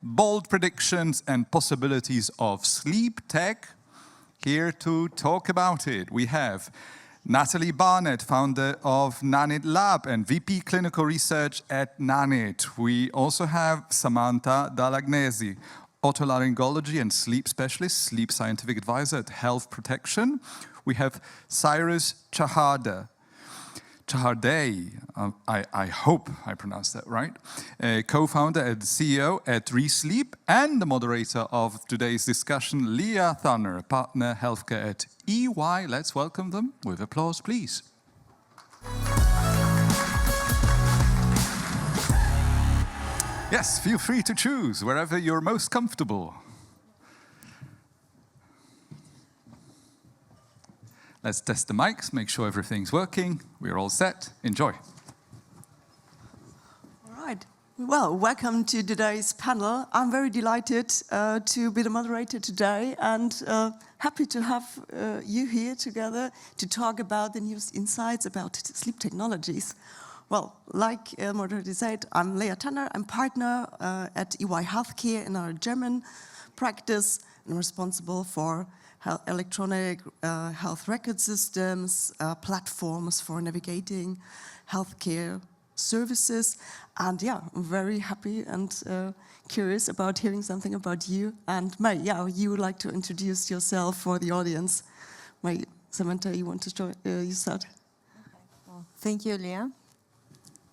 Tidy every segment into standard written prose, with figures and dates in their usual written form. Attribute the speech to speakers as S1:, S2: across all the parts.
S1: bold predictions and possibilities of sleep tech. Here to talk about it, we have Natalie Barnett, founder of Nanit Lab and VP Clinical Research at Nanit. We also have Samanta Dall'Agnese, Otolaryngology and Sleep Specialist, Sleep Scientific Advisor at Health Protection. We have Cyrus Tchahardehi, I hope I pronounced that right, co-founder and CEO at Sleep, and the moderator of today's discussion, Leah Thunner, partner healthcare at EY. Let's welcome them with applause, please. Yes, feel free to choose wherever you're most comfortable. Let's test the mics, make sure everything's working. We're all set. Enjoy.
S2: All right. Well, welcome to today's panel. I'm very delighted to be the moderator today and happy to have you here together to talk about the newest insights about sleep technologies. Well, like moderator said, I'm Leah Thunner. I'm partner at EY Healthcare in our German practice and responsible for electronic health record systems, platforms for navigating healthcare services. And yeah, I'm very happy and curious about hearing something about you. And May, yeah, you would like to introduce yourself for the audience. May, Samantha, you want to you start?
S3: Okay. Well, thank you, Leah.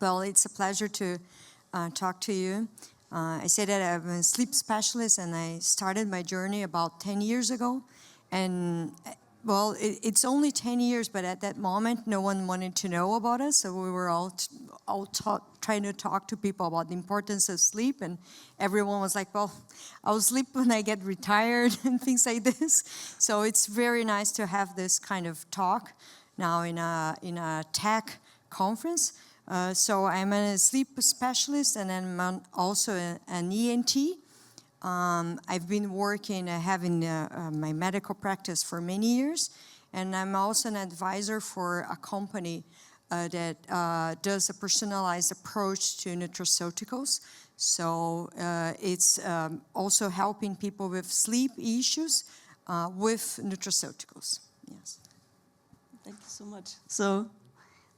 S3: Well, it's a pleasure to talk to you. I say that I'm a sleep specialist and I started my journey about 10 years ago. And well, it's only 10 years, but at that moment, no one wanted to know about us. So we were all trying to talk to people about the importance of sleep. And everyone was like, well, I'll sleep when I get retired and things like this. So it's very nice to have this kind of talk now in a tech conference. So I'm a sleep specialist and I'm also an ENT. I've been working, having my medical practice for many years, and I'm also an advisor for a company that does a personalized approach to nutraceuticals. So it's also helping people with sleep issues with nutraceuticals. Yes.
S2: Thank you so much. So,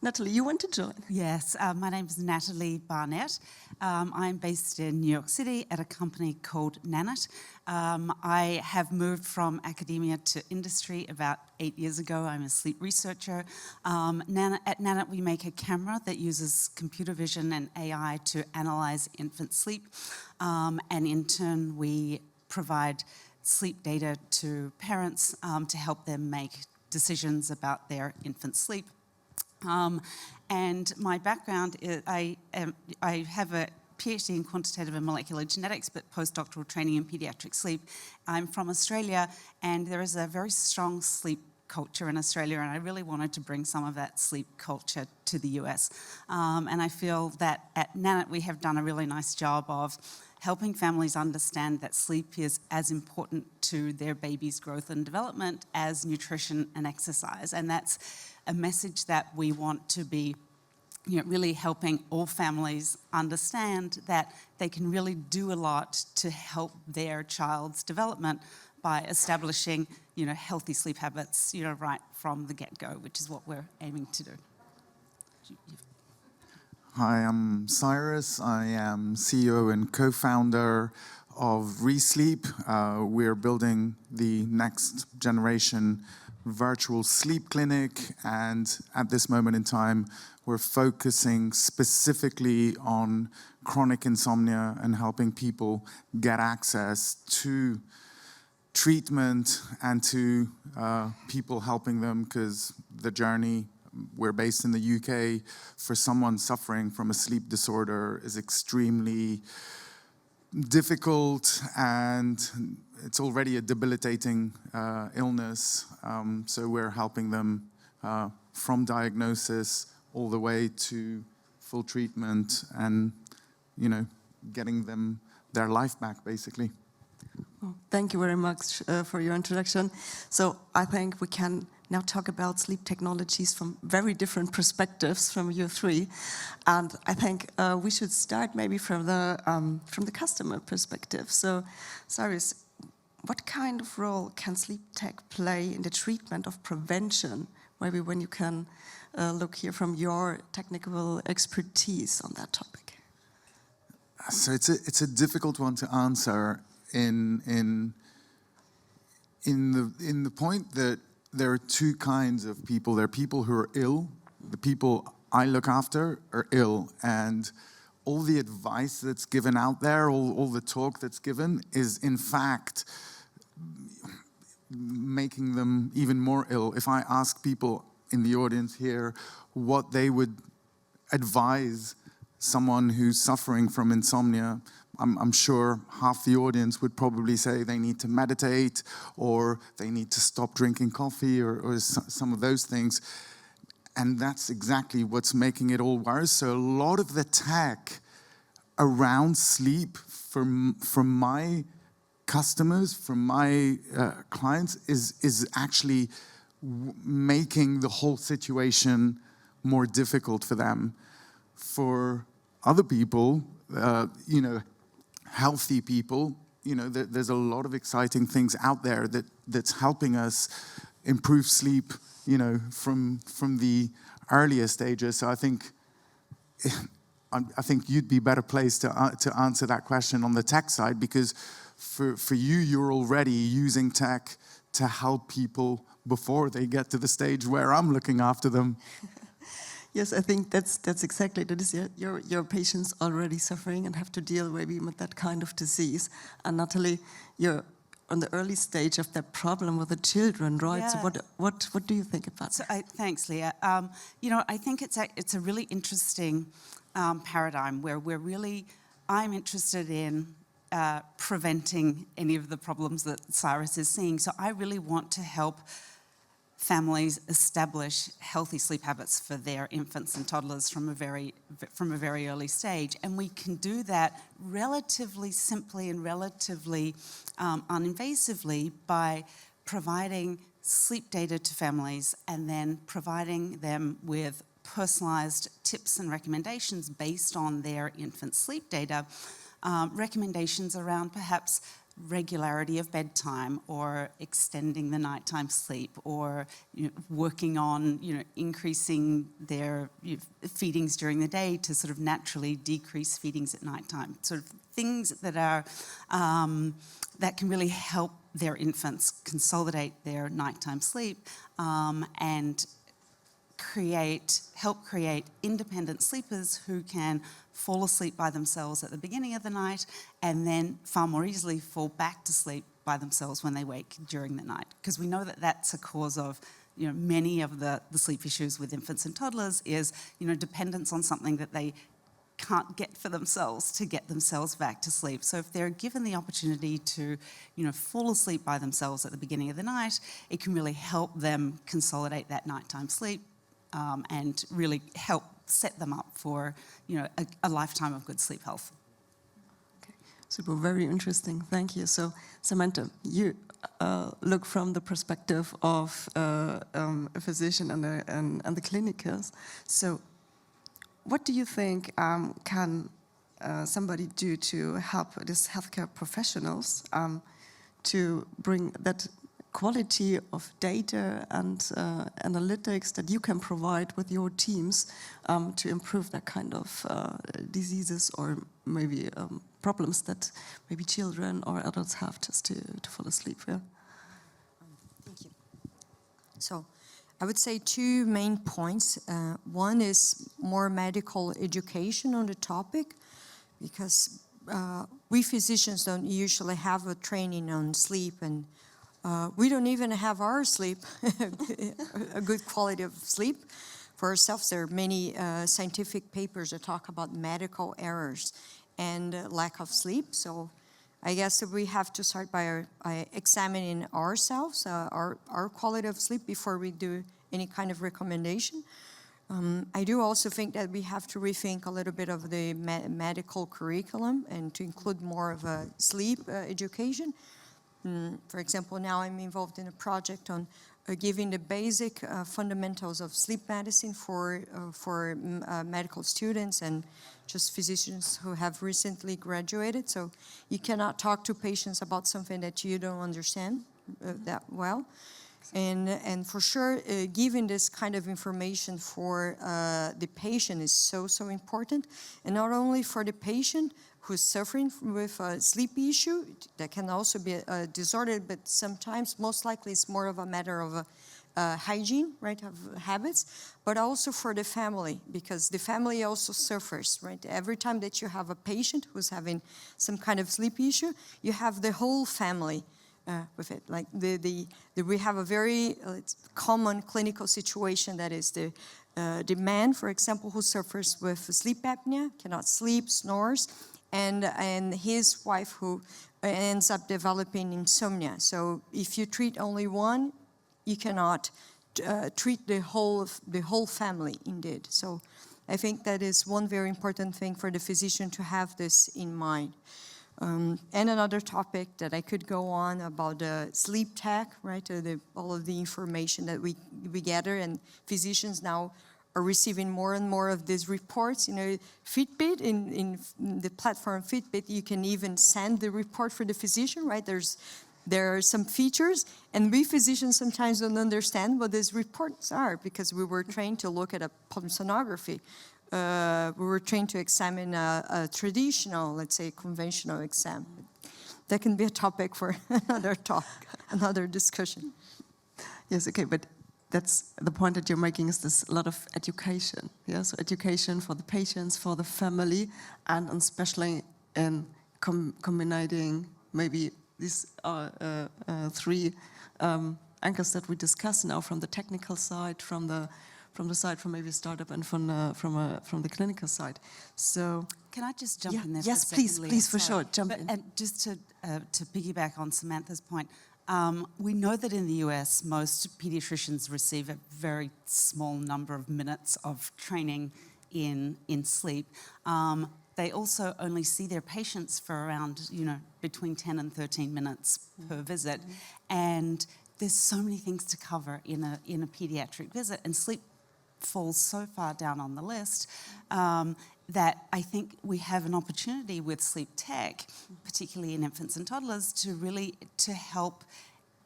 S2: Natalie, you want to join?
S4: Yes, my name is Natalie Barnett. I'm based in New York City at a company called Nanit. I have moved from academia to industry about 8 years ago. I'm a sleep researcher. At Nanit, we make a camera that uses computer vision and AI to analyze infant sleep. And in turn, we provide sleep data to parents to help them make decisions about their infant sleep. And my background is I have a PhD in quantitative and molecular genetics, but postdoctoral training in pediatric sleep. I'm from Australia, and there is a very strong sleep culture in Australia, and I really wanted to bring some of that sleep culture to the US. And I feel that at Nanit we have done a really nice job of helping families understand that sleep is as important to their baby's growth and development as nutrition and exercise. And that's a message that we want to be really helping all families understand that they can really do a lot to help their child's development by establishing healthy sleep habits right from the get-go, which is what we're aiming to do.
S5: Hi, I'm Cyrus. I am CEO and co-founder of Sleep. We're building the next generation virtual sleep clinic, and at this moment in time, we're focusing specifically on chronic insomnia and helping people get access to treatment and to people helping them, because the journey, we're based in the UK, for someone suffering from a sleep disorder is extremely difficult, and it's already a debilitating illness. So we're helping them from diagnosis all the way to full treatment and, getting them their life back, basically.
S2: Well, thank you very much for your introduction. So I think we can now talk about sleep technologies from very different perspectives from you three. And I think we should start maybe from the customer perspective. So, Cyrus, what kind of role can sleep tech play in the treatment of prevention? Maybe when you can look here from your technical expertise on that topic.
S5: So it's a difficult one to answer in the point that there are two kinds of people. There are people who are ill. The people I look after are ill, and all the advice that's given out there, all the talk that's given, is in fact making them even more ill. If I ask people in the audience here what they would advise someone who's suffering from insomnia, I'm sure half the audience would probably say they need to meditate, or they need to stop drinking coffee, or some of those things. And that's exactly what's making it all worse. So a lot of the tech around sleep from my customers, from my clients, is actually making the whole situation more difficult for them. For other people, healthy people, there's a lot of exciting things out there that's helping us improve sleep, from the earlier stages. So I think you'd be better placed to answer that question on the tech side, because for you, you're already using tech to help people before they get to the stage where I'm looking after them.
S2: Yes, I think that's exactly that. Is your patients already suffering and have to deal maybe with that kind of disease. And Natalie, you're on the early stage of that problem with the children, right?
S4: Yeah.
S2: So what do you think about that?
S4: Thanks, Leah. I think it's a really interesting paradigm where I'm interested in preventing any of the problems that Cyrus is seeing. So I really want to help families establish healthy sleep habits for their infants and toddlers from a very early stage. And we can do that relatively simply and relatively uninvasively by providing sleep data to families and then providing them with personalized tips and recommendations based on their infant sleep data, recommendations around perhaps regularity of bedtime, or extending the nighttime sleep, or working on increasing their feedings during the day to sort of naturally decrease feedings at nighttime. Sort of things that are that can really help their infants consolidate their nighttime sleep and help create independent sleepers who can fall asleep by themselves at the beginning of the night and then far more easily fall back to sleep by themselves when they wake during the night. Because we know that that's a cause of many of the sleep issues with infants and toddlers is dependence on something that they can't get for themselves to get themselves back to sleep. So if they're given the opportunity to fall asleep by themselves at the beginning of the night, it can really help them consolidate that nighttime sleep and really help set them up for a lifetime of good sleep health.
S2: Okay, super, very interesting. Thank you. So, Samanta, you look from the perspective of a physician and the clinicals. So, what do you think can somebody do to help these healthcare professionals to bring that quality of data and analytics that you can provide with your teams to improve that kind of diseases or maybe problems that maybe children or adults have just to fall asleep? Yeah.
S3: Thank you. So I would say two main points. One is more medical education on the topic, because we physicians don't usually have a training on sleep, and we don't even have our sleep, a good quality of sleep for ourselves. There are many scientific papers that talk about medical errors and lack of sleep. So I guess that we have to start by examining ourselves, our quality of sleep before we do any kind of recommendation. I do also think that we have to rethink a little bit of the medical curriculum and to include more of a sleep education. For example, now I'm involved in a project on giving the basic fundamentals of sleep medicine for medical students and just physicians who have recently graduated. So you cannot talk to patients about something that you don't understand that well. And for sure, giving this kind of information for the patient is so important. And not only for the patient who's suffering with a sleep issue, that can also be a disorder, but sometimes, most likely, it's more of a matter of hygiene, right, of habits, but also for the family, because the family also suffers, right? Every time that you have a patient who's having some kind of sleep issue, you have the whole family with it. Like we have a very common clinical situation that is the man, for example, who suffers with sleep apnea, cannot sleep, snores, and his wife who ends up developing insomnia. So if you treat only one, you cannot treat the whole family indeed. So I think that is one very important thing for the physician to have this in mind. And another topic that I could go on about sleep tech, right? All of the information that we gather, and physicians now are receiving more and more of these reports. You know, Fitbit, in the platform Fitbit, you can even send the report for the physician, right? There are some features, and we physicians sometimes don't understand what these reports are, because we were trained to look at a polysomnography. We were trained to examine a traditional, let's say, conventional exam. That can be a topic for another talk, another discussion.
S2: Yes, okay, but that's the point that you're making, is this a lot of education. Yeah, so education for the patients, for the family, and especially in combining maybe these three anchors that we discussed now, from the technical side, from the side from maybe startup, and from the clinical side. So
S4: can I just jump in there?
S2: Yes,
S4: for a
S2: please,
S4: second, Leah?
S2: please, for
S4: Sorry.
S2: sure, jump in.
S4: And just to piggyback on Samantha's point, we know that in the US, most pediatricians receive a very small number of minutes of training in sleep. They also only see their patients for around, between 10 and 13 minutes per visit. And there's so many things to cover in a pediatric visit, and sleep falls so far down on the list that I think we have an opportunity with sleep tech, particularly in infants and toddlers, to help,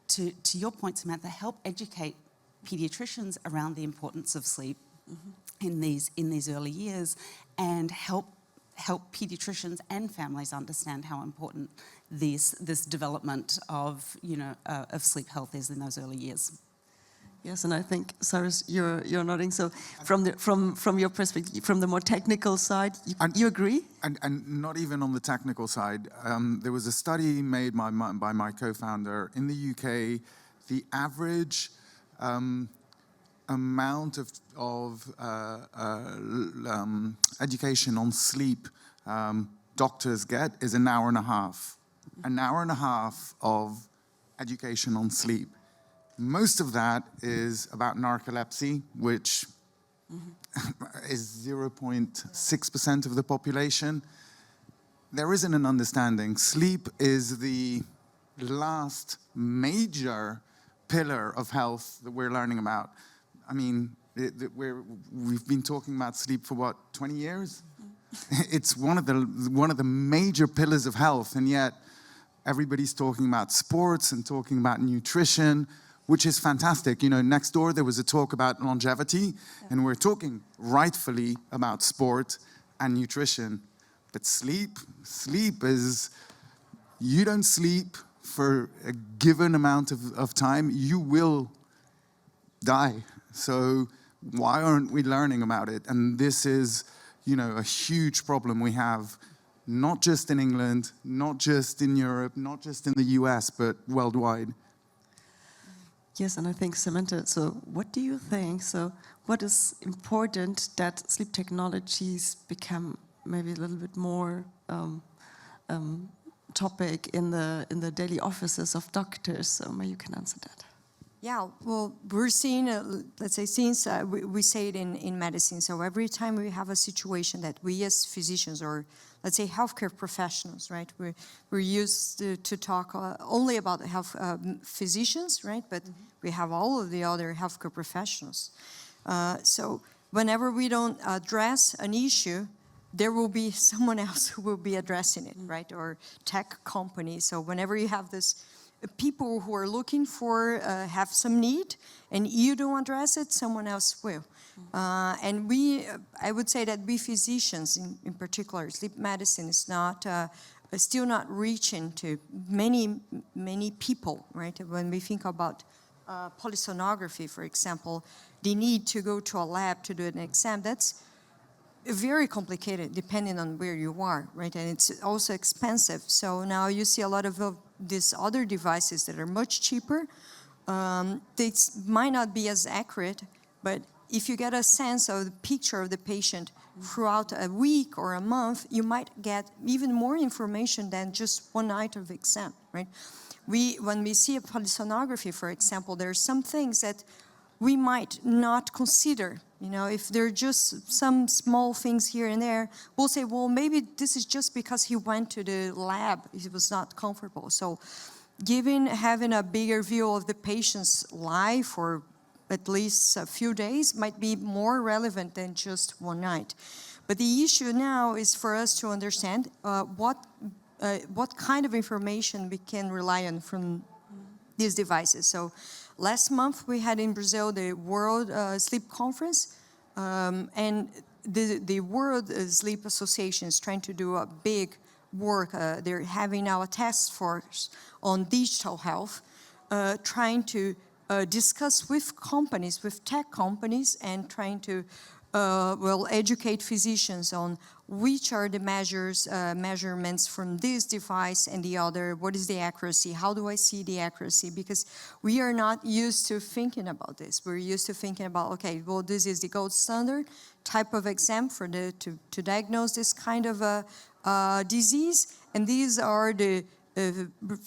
S4: to your point, Samantha, help educate pediatricians around the importance of sleep in these early years, and help pediatricians and families understand how important this development of sleep health is in those early years.
S2: Yes, and I think, Cyrus, you're nodding. So from your perspective, from the more technical side, you agree?
S5: And not even on the technical side. There was a study made by my co-founder in the UK. The average amount of education on sleep doctors get is an hour and a half. An hour and a half of education on sleep. Most of that is about narcolepsy, which is 0.6% of the population. There isn't an understanding. Sleep is the last major pillar of health that we're learning about. I mean, we've been talking about sleep for what, 20 years? It's one of the major pillars of health, and yet everybody's talking about sports and talking about nutrition, which is fantastic. Next door there was a talk about longevity, and we're talking rightfully about sport and nutrition. But sleep is, you don't sleep for a given amount of time, you will die. So why aren't we learning about it? And this is, a huge problem we have, not just in England, not just in Europe, not just in the US, but worldwide.
S2: Yes, and I think, Samantha, so what do you think? So what is important that sleep technologies become maybe a little bit more topic in the daily offices of doctors? So maybe you can answer that.
S3: Yeah, well, we're seeing, let's say, since we say it in medicine, so every time we have a situation that we as physicians or, let's say, healthcare professionals, right, we're used to talk only about health physicians, right, but we have all of the other healthcare professionals. So whenever we don't address an issue, there will be someone else who will be addressing it, right, or tech company. So whenever you have this people who are looking for, have some need, and you don't address it, someone else will. And I would say that we physicians, in particular, sleep medicine is not, still not reaching to many people, right? When we think about polysonography, for example, the need to go to a lab to do an exam, that's very complicated depending on where you are, right? And it's also expensive. So now you see a lot of these other devices that are much cheaper. They might not be as accurate, but if you get a sense of the picture of the patient throughout a week or a month, you might get even more information than just one night of exam, right? When we see a polysonography, for example, there are some things that we might not consider. You know, if there are just some small things here and there, we'll say, well, maybe this is just because he went to the lab, he was not comfortable. So having a bigger view of the patient's life for at least a few days might be more relevant than just one night. But the issue now is for us to understand what kind of information we can rely on from these devices. So last month we had in Brazil the World Sleep Conference, and the World Sleep Association is trying to do a big work. They're having now a task force on digital health, trying to discuss with companies, with tech companies, and trying to educate physicians on which are the measurements from this device and the other, what is the accuracy, how do I see the accuracy, because we are not used to thinking about this. We're used to thinking about, okay, well, this is the gold standard type of exam for to diagnose this kind of a disease, and these are the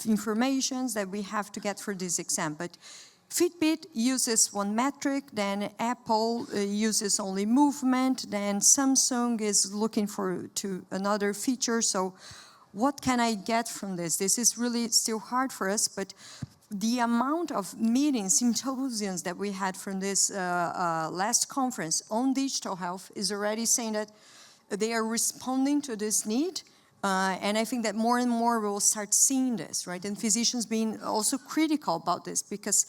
S3: informations that we have to get for this exam. But Fitbit uses one metric, then Apple uses only movement, then Samsung is looking to another feature. So what can I get from this? This is really still hard for us, but the amount of meetings, symposiums that we had from this last conference on digital health is already saying that they are responding to this need. And I think that more and more we will start seeing this, right? And physicians being also critical about this, because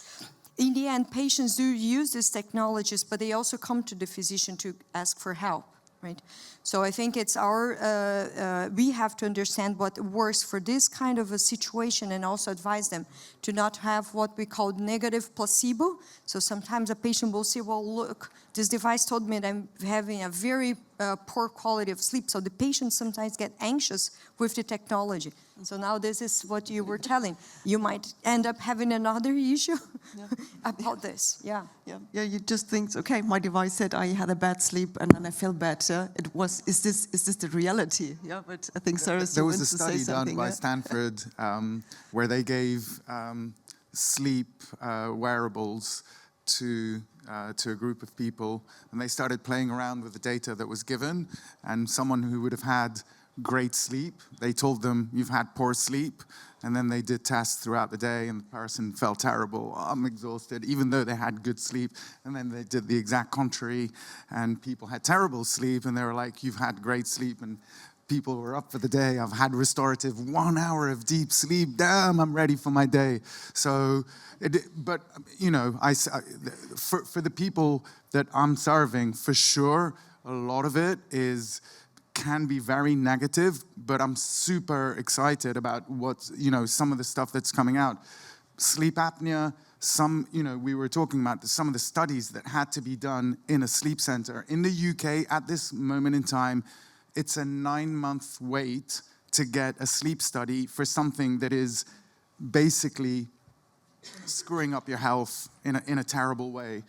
S3: in the end, patients do use these technologies, but they also come to the physician to ask for help, right? So I think it's we have to understand what works for this kind of a situation and also advise them to not have what we call negative placebo. So sometimes a patient will say, well, look, this device told me that I'm having a very poor quality of sleep. So the patients sometimes get anxious with the technology. So now this is what you were telling. You might end up having another issue about this. Yeah.
S2: You just think, okay, my device said I had a bad sleep and then I feel better. Is this the reality? Yeah, but I think Cyrus,
S5: there was a study done by Stanford where they gave sleep wearables to a group of people, and they started playing around with the data that was given, and someone who would have had great sleep, they told them, you've had poor sleep, and then they did tests throughout the day, and the person felt terrible, I'm exhausted, even though they had good sleep, and then they did the exact contrary, and people had terrible sleep, and they were like, you've had great sleep, and people were up for the day, I've had restorative 1 hour of deep sleep, damn, I'm ready for my day. So, but, you know, for the people that I'm serving, for sure, a lot of it can be very negative, but I'm super excited about some of the stuff that's coming out. Sleep apnea, we were talking about some of the studies that had to be done in a sleep center. In the UK, at this moment in time, it's a 9-month wait to get a sleep study for something that is basically screwing up your health in a terrible way.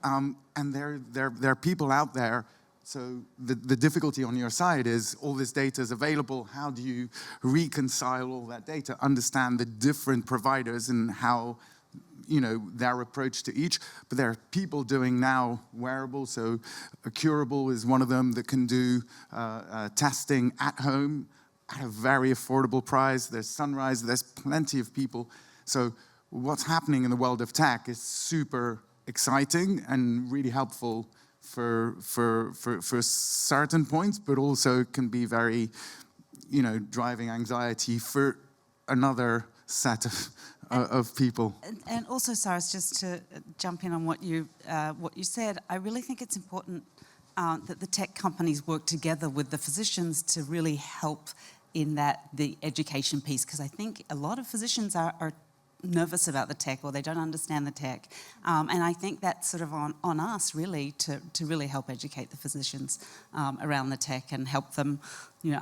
S5: And there are people out there. So the difficulty on your side is all this data is available. How do you reconcile all that data? Understand the different providers and how their approach to each. But there are people doing now wearables. So a Curable is one of them that can do testing at home at a very affordable price. There's Sunrise. There's plenty of people. So what's happening in the world of tech is super exciting and really helpful for certain points, but also can be very, driving anxiety for another set of people.
S4: And also, Cyrus, just to jump in on what you said, I really think it's important that the tech companies work together with the physicians to really help in the education piece, because I think a lot of physicians are nervous about the tech, or they don't understand the tech. And I think that's sort of on us, really, to really help educate the physicians around the tech and help them,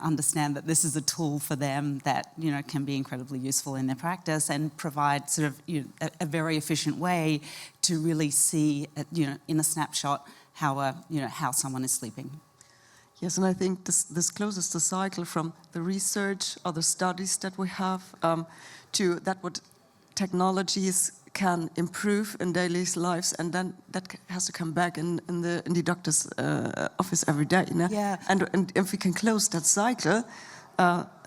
S4: understand that this is a tool for them that, can be incredibly useful in their practice and provide sort of, a very efficient way to really see, in a snapshot, how someone is sleeping.
S2: Yes, and I think this closes the cycle from the research or the studies that we have to that what technologies can improve in daily lives, and then that has to come back in the doctor's office every day.
S4: Yeah.
S2: And if we can close that cycle,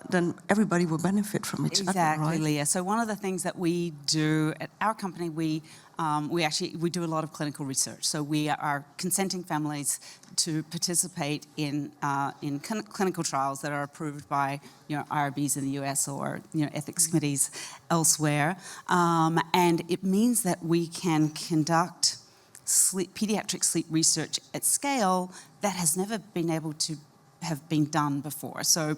S2: then everybody will benefit from each other, right?
S4: Exactly, Leah. So one of the things that we do at our company, we do a lot of clinical research. So we are consenting families to participate in clinical trials that are approved by IRBs in the US or ethics committees elsewhere, and it means that we can conduct pediatric sleep research at scale that has never been able to have been done before. So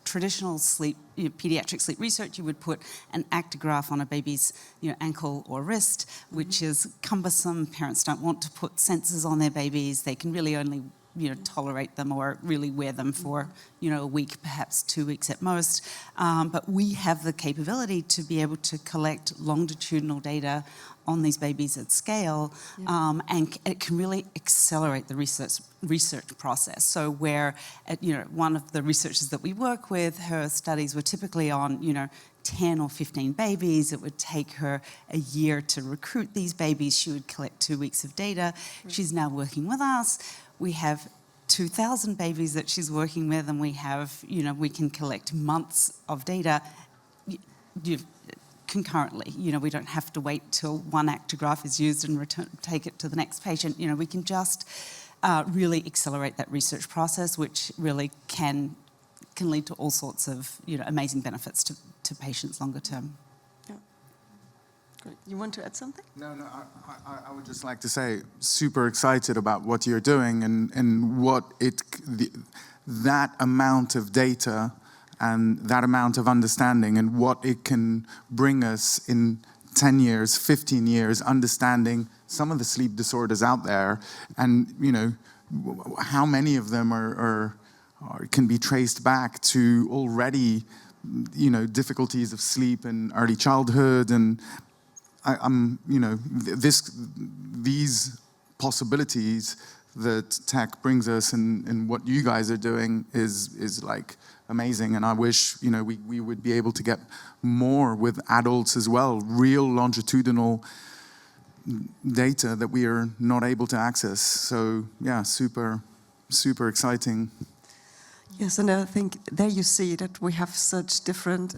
S4: traditional sleep, pediatric sleep research, you would put an actigraph on a baby's ankle or wrist, which is cumbersome. Parents don't want to put sensors on their babies. They can really only tolerate them or really wear them for a week, perhaps 2 weeks at most. But we have the capability to be able to collect longitudinal data on these babies at scale, and it can really accelerate the research process. So where, one of the researchers that we work with, her studies were typically on, 10 or 15 babies. It would take her a year to recruit these babies. She would collect 2 weeks of data. She's now working with us. We have 2,000 babies that she's working with, and we have, we can collect months of data concurrently. We don't have to wait till one actigraph is used and take it to the next patient. We can just really accelerate that research process, which really can lead to all sorts of amazing benefits to patients longer term.
S2: Yeah. Great. You want to add something?
S5: No, I would just like to say, super excited about what you're doing and what that amount of data and that amount of understanding and what it can bring us in 10 years, 15 years, understanding some of the sleep disorders out there, and how many of them can be traced back to already difficulties of sleep in early childhood. And these possibilities that tech brings us and what you guys are doing is like amazing. And I wish we would be able to get more with adults as well, real longitudinal data that we are not able to access. So yeah, super exciting.
S2: Yes, and I think there you see that we have such different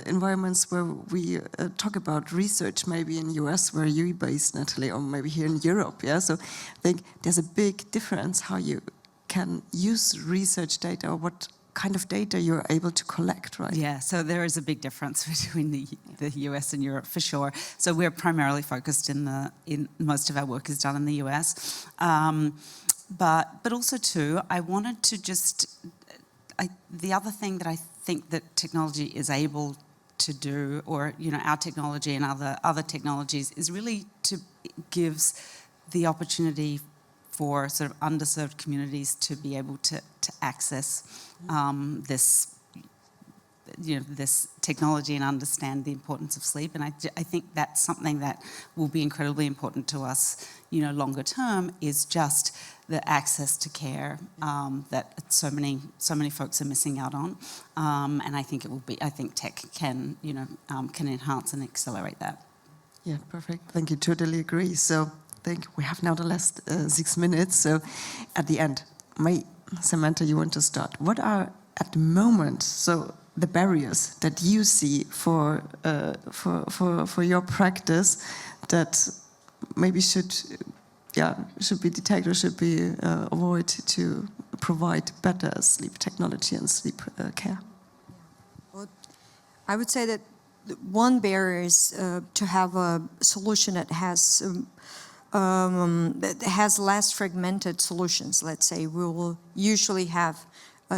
S2: environments where we talk about research, maybe in the US where you're based, Natalie, or maybe here in Europe. Yeah, so I think there's a big difference how you can use research data or what kind of data you're able to collect, right?
S4: Yeah, so there is a big difference between the US and Europe for sure. So we're primarily focused in most of our work is done in the US. But also too, I wanted to the other thing that I think that technology is able to do, or our technology and other technologies, is really gives the opportunity for sort of underserved communities to be able to access this technology and understand the importance of sleep. And I think that's something that will be incredibly important to us, longer term, is just the access to care that so many folks are missing out on. And I think tech can enhance and accelerate that.
S2: Yeah, perfect. Thank you. Totally agree. So we have now the last 6 minutes. So at the end, Samantha, you want to start. What are at the moment the barriers that you see for your practice that maybe should be detected or should be avoided to provide better sleep technology and sleep care?
S3: Well, I would say that one barrier is to have a solution that has less fragmented solutions. Let's say we will usually have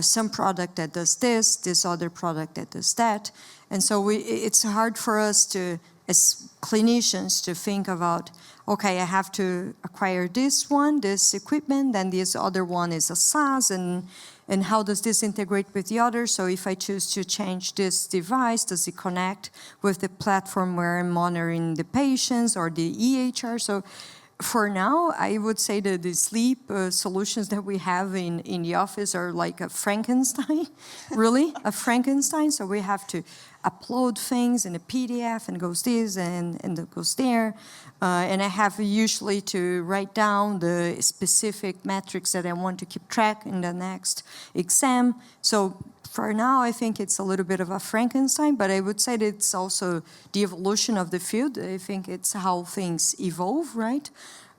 S3: some product that does this other product that does that, and so it's hard for us to, as clinicians, to think about, okay, I have to acquire this equipment, then this other one is a SaaS, and how does this integrate with the other? So if I choose to change this device, does it connect with the platform where I'm monitoring the patients or the EHR? So for now, I would say that the sleep solutions that we have in the office are like a Frankenstein, really, a Frankenstein. So we have to upload things in a PDF, and it goes this and it goes there. And I have usually to write down the specific metrics that I want to keep track in the next exam. So for now, I think it's a little bit of a Frankenstein, but I would say that it's also the evolution of the field. I think it's how things evolve, right?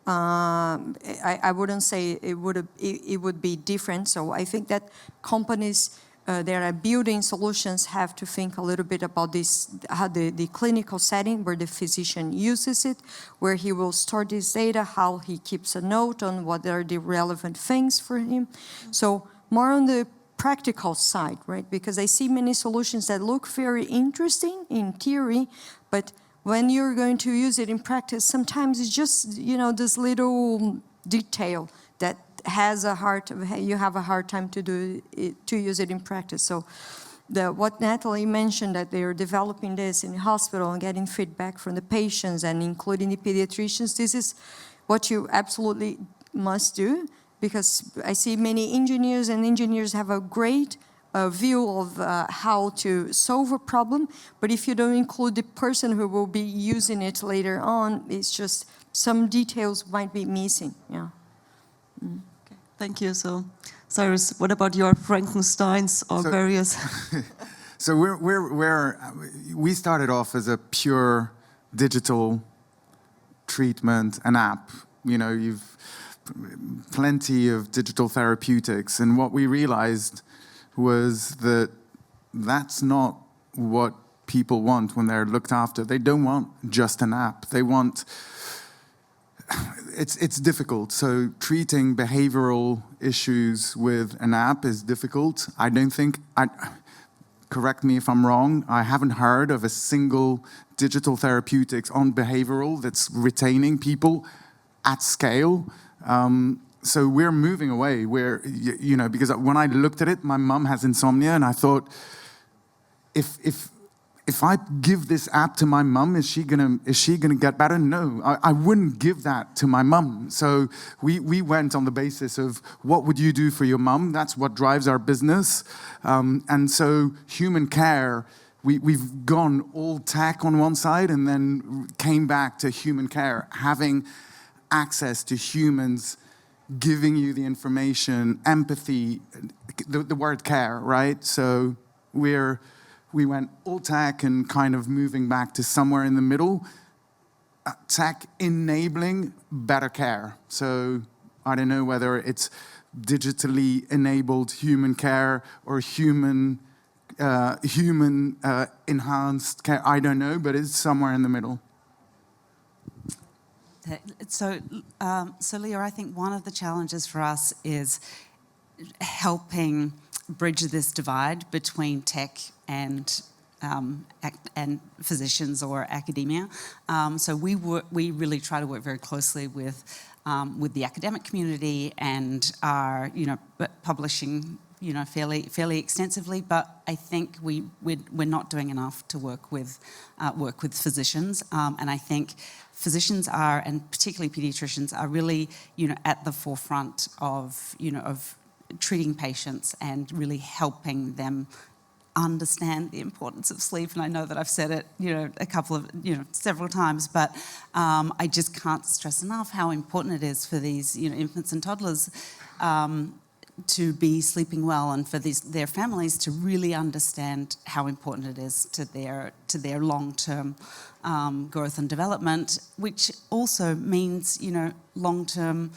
S3: I wouldn't say it would be different. So I think that companies that are building solutions have to think a little bit about this, how the clinical setting where the physician uses it, where he will store this data, how he keeps a note on what are the relevant things for him. So more on the practical side, right? Because I see many solutions that look very interesting in theory, but when you're going to use it in practice, sometimes it's just, this little detail that you have a hard time to use it in practice. So what Natalie mentioned, that they are developing this in the hospital and getting feedback from the patients and including the pediatricians, this is what you absolutely must do, because I see many engineers, and engineers have a great view of how to solve a problem, but if you don't include the person who will be using it later on, it's just some details might be missing. Yeah.
S2: Okay, thank you. So, Cyrus, what about your Frankensteins or barriers?
S5: So we started off as a pure digital treatment, an app. You've plenty of digital therapeutics, and what we realized was that that's not what people want when they're looked after. They don't want just an app. They want, it's difficult. So treating behavioral issues with an app is difficult. Correct me if I'm wrong, I haven't heard of a single digital therapeutics on behavioral that's retaining people at scale. So we're moving away because when I looked at it, my mum has insomnia, and I thought, if I give this app to my mum, is she gonna get better? No, I wouldn't give that to my mum. So we went on the basis of what would you do for your mum? That's what drives our business. And so human care, we've gone all tech on one side and then came back to human care, having access to humans, giving you the information, empathy, the word care, right? So we went all tech and kind of moving back to somewhere in the middle, tech enabling better care. So I don't know whether it's digitally enabled human care or human enhanced care. I don't know, but it's somewhere in the middle.
S4: So Leah, I think one of the challenges for us is helping bridge this divide between tech and physicians or academia. So we really try to work very closely with the academic community and are publishing fairly extensively. But I think we're not doing enough to work with physicians, and I think physicians are, and particularly pediatricians, are really at the forefront of treating patients and really helping them understand the importance of sleep, and I know that I've said it, several times, but I just can't stress enough how important it is for these, infants and toddlers to be sleeping well, and for their families to really understand how important it is to their long-term growth and development, which also means, long-term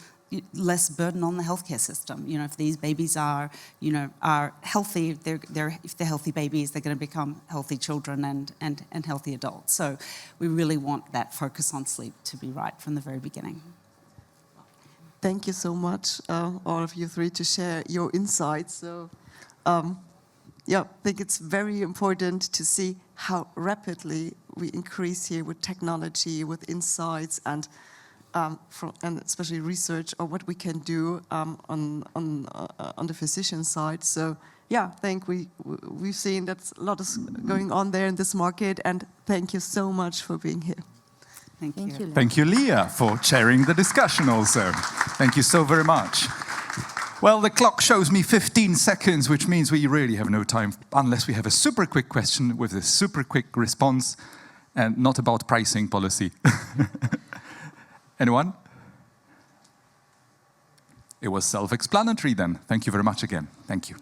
S4: less burden on the healthcare system. If these babies are healthy, if they're healthy babies, they're going to become healthy children and healthy adults. So we really want that focus on sleep to be right from the very beginning.
S2: Thank you so much, all of you three, to share your insights. So, I think it's very important to see how rapidly we increase here with technology, with insights, and especially research, or what we can do on the physician side. So, I think we've seen that a lot is going on there in this market, and thank you so much for being here.
S4: Thank you.
S1: Thank you, Leah, for chairing the discussion also. Thank you so very much. Well, the clock shows me 15 seconds, which means we really have no time unless we have a super quick question with a super quick response, and not about pricing policy. Anyone? It was self-explanatory then. Thank you very much again. Thank you.